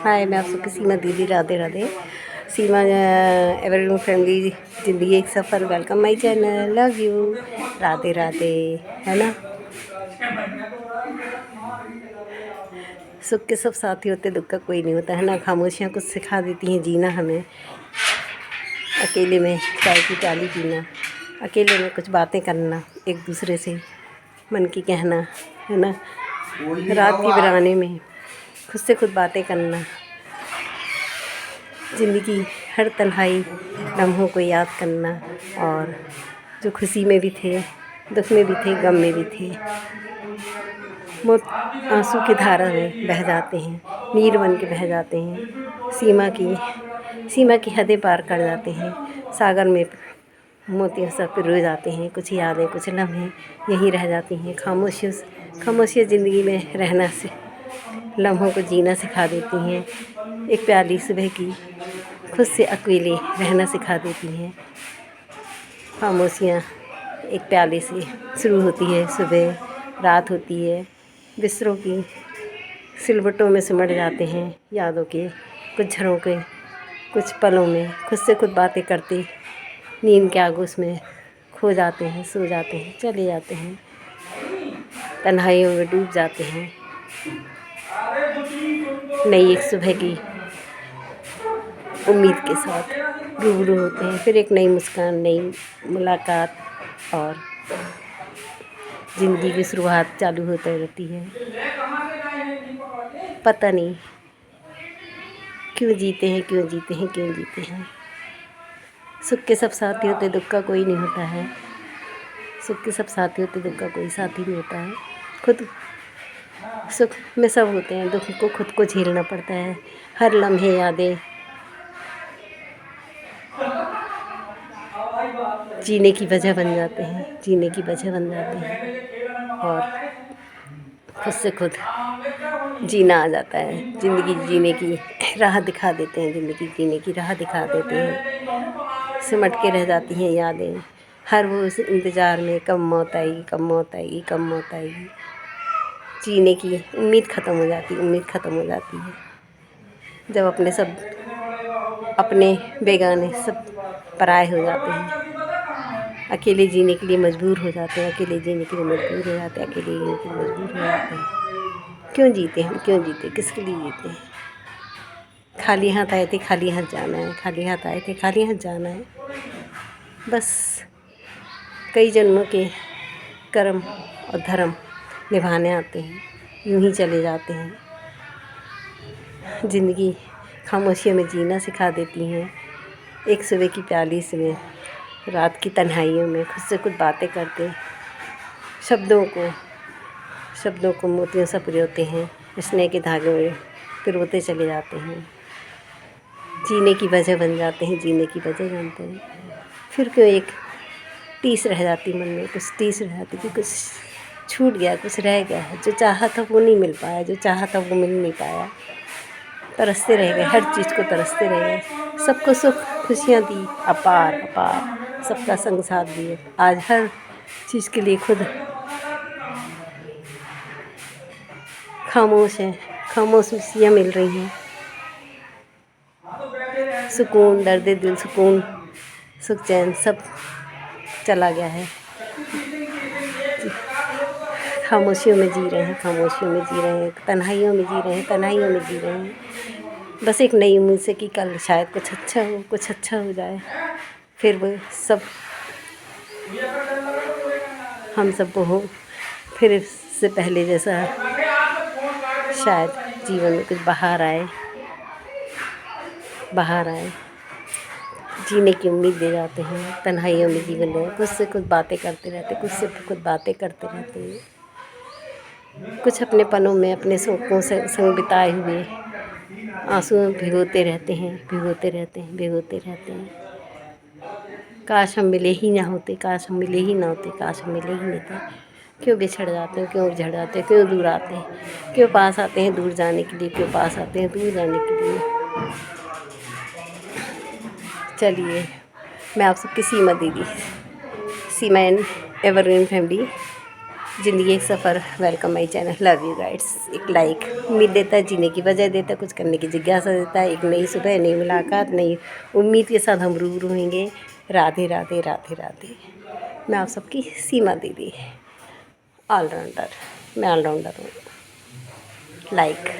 हाय, मैं आप सबकी सीमा दीदी। राधे राधे। सीमा एवरग्रीन फैमिली, ज़िंदगी एक सफ़र। Welcome my channel. Love you. Radhe Radhe. है ना। सुख के सब साथी होते, दुख का कोई नहीं होता, है ना। खामोशियाँ कुछ सिखा देती हैं जीना हमें। अकेले में चाय की प्याली पीना, अकेले में कुछ बातें करना, एक दूसरे से मन की कहना, है ना। रात की वीराने में खुद से खुद बातें करना, ज़िंदगी हर तन्हाई लम्हों को याद करना, और जो खुशी में भी थे, दुख में भी थे, गम में भी थे, वो आंसू की धारा में बह जाते हैं, नीर बन के बह जाते हैं। सीमा की हदें पार कर जाते हैं। सागर में मोतियों सा पिरो जाते हैं। कुछ यादें, कुछ लम्हे यहीं रह जाती हैं। खामोशियाँ ज़िंदगी में रहना से लम्हों को जीना सिखा देती हैं। एक प्याली सुबह की खुद से अकेले रहना सिखा देती हैं। खामोशियाँ एक प्याले से शुरू होती है, सुबह रात होती है, बिस्तरों की सिलवटों में सिमट जाते हैं यादों के कुछ झरोखे, कुछ पलों में खुद से खुद बातें करते नींद के आगोश में खो जाते हैं, सो जाते हैं, चले जाते हैं, तन्हाइयों में डूब जाते हैं। नई एक सुबह की उम्मीद के साथ रूबरू होते हैं, फिर एक नई मुस्कान, नई मुलाकात, और ज़िंदगी की शुरुआत चालू होती रहती है। पता नहीं क्यों जीते हैं, क्यों जीते हैं, क्यों जीते हैं। सुख के सब साथी होते, दुख का कोई नहीं होता है। सुख के सब साथी होते, दुख का कोई साथी नहीं होता है। खुद सुख में सब होते हैं, दुख को खुद को झेलना पड़ता है। हर लम्हे यादें जीने की वजह बन जाते हैं, जीने की वजह बन जाते हैं, और खुद से खुद जीना आ जाता है। ज़िंदगी जीने की राह दिखा देते हैं, ज़िंदगी जीने की राह दिखा देते हैं। सिमट के रह जाती हैं यादें, हर वो उस इंतज़ार में कब मौत आएगी, कब मौत आएगी, कब मौत आएगी। जीने की उम्मीद ख़त्म हो जाती है, उम्मीद ख़त्म हो जाती है जब अपने बेगाने सब पराए हो जाते हैं। अकेले जीने के लिए मजबूर हो जाते हैं, अकेले जीने के लिए मजबूर हो जाते हैं, अकेले जीने के लिए मजबूर हो जाते हैं। क्यों जीते हम, क्यों जीते, किसके लिए जीते हैं। खाली हाथ आए थे, खाली हाथ जाना है, खाली हाथ आए थे, खाली हाथ जाना है। बस कई जन्मों के कर्म और धर्म निभाने आते हैं, यूं ही चले जाते हैं। ज़िंदगी खामोशियों में जीना सिखा देती हैं। एक सुबह की प्याली से रात की तन्हाइयों में खुद से खुद बातें करते, शब्दों को मोतियों से पिरोते हैं, स्नेह के धागे में पिरोते चले जाते हैं। जीने की वजह बन जाते हैं, जीने की वजह जानते हैं। फिर क्यों एक टीस रह जाती मन में, कुछ टीस रह जाती कि कुछ छूट गया, कुछ रह गया है। जो चाहा था वो नहीं मिल पाया, जो चाहा था वो मिल नहीं पाया। तरसते रह गए, हर चीज़ को तरसते रह गए। सबको सुख खुशियाँ दी अपार अपार, सबका संग साथ दिए। आज हर चीज़ के लिए खुद खामोश हैं, खामोशियाँ मिल रही हैं। सुकून, दर्द दिल, सुकून, सुख चैन सब चला गया है। खामोशियों में जी रहे हैं, खामोशियों में जी रहे हैं, तन्हाइयों में जी रहे हैं, तन्हाइयों में जी रहे हैं। बस एक नई उम्मीद से कि कल शायद कुछ अच्छा हो, कुछ अच्छा हो जाए। फिर वो सब हम सबको हो, फिर इससे पहले जैसा शायद जीवन में कुछ बाहर आए, जीने की उम्मीद दे जाते हैं। तन्हाइयों में जीवन में खुद से खुद बातें करते रहते, खुद से खुद बातें करते रहते हैं। कुछ अपने पलों में अपने शोकों से संग बिताए हुए आंसू भिगोते रहते हैं, भिगोते रहते हैं, भिगोते रहते हैं। काश हम मिले ही ना होते, काश हम मिले ही ना होते, काश हम मिले ही नहीं थे। क्यों बिछड़ जाते हैं, क्यों उजड़ जाते हैं, क्यों दूर आते हैं, क्यों पास आते हैं दूर जाने के लिए, क्यों पास आते हैं दूर जाने के लिए। चलिए, मैं आप सबकी सीमा दीदी, सीमा एवरग्रीन फैमिली ज़िंदगी एक सफ़र। Welcome my channel, love you guides. एक लाइक उम्मीद देता है, जीने की वजह देता है, कुछ करने की जिज्ञासा देता है। एक नई सुबह, नई मुलाकात, नई उम्मीद के साथ हम रूबरू होंगे। राधे राधे राधे राधे। मैं आप सबकी सीमा दीदी, ऑलराउंडर। मैं ऑलराउंडर हूँ। लाइक